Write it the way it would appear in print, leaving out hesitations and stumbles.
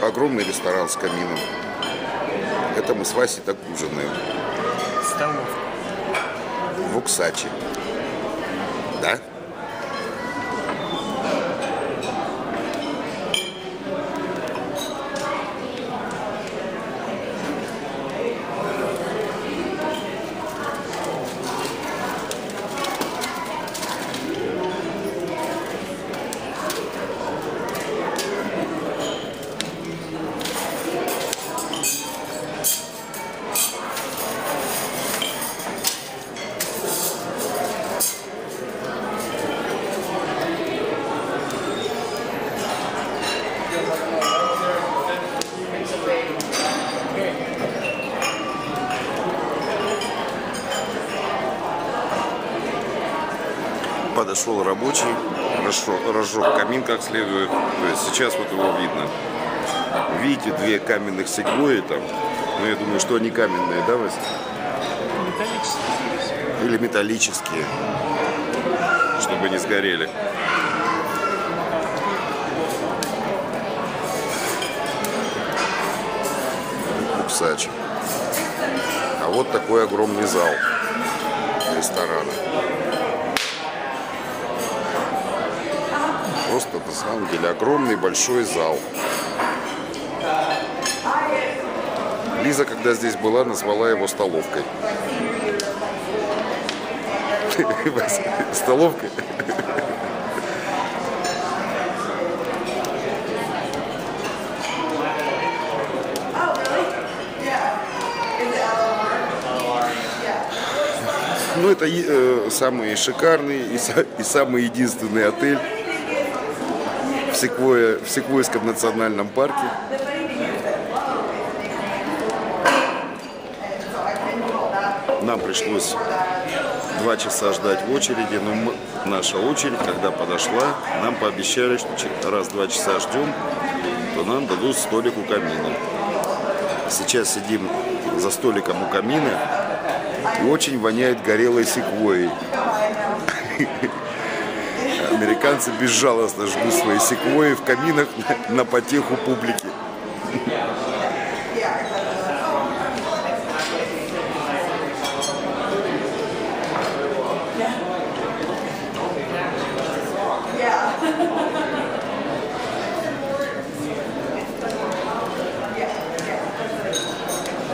огромный ресторан с камином. Это мы с Васей так ужинаем. Столовка. В Уксаче. Да? Подошел рабочий, разжег камин как следует. То есть сейчас вот его видно. Видите, две каменных секвойи там. Ну, я думаю, что они каменные, да, Вася? Металлические. Или металлические, чтобы не сгорели. Уксач. А вот такой огромный зал ресторана. Просто на самом деле огромный большой зал. Лиза, когда здесь была, назвала его столовкой. Столовкой? Ну, это самый шикарный и самый единственный отель в Секвойском национальном парке. Нам пришлось 2 часа ждать в очереди, но наша очередь, когда подошла, нам пообещали, что раз в 2 часа ждем, то нам дадут столик у камина. Сейчас сидим за столиком у камина и очень воняет горелой секвойей. Американцы безжалостно жгут свои секвойи в каминах на потеху публики.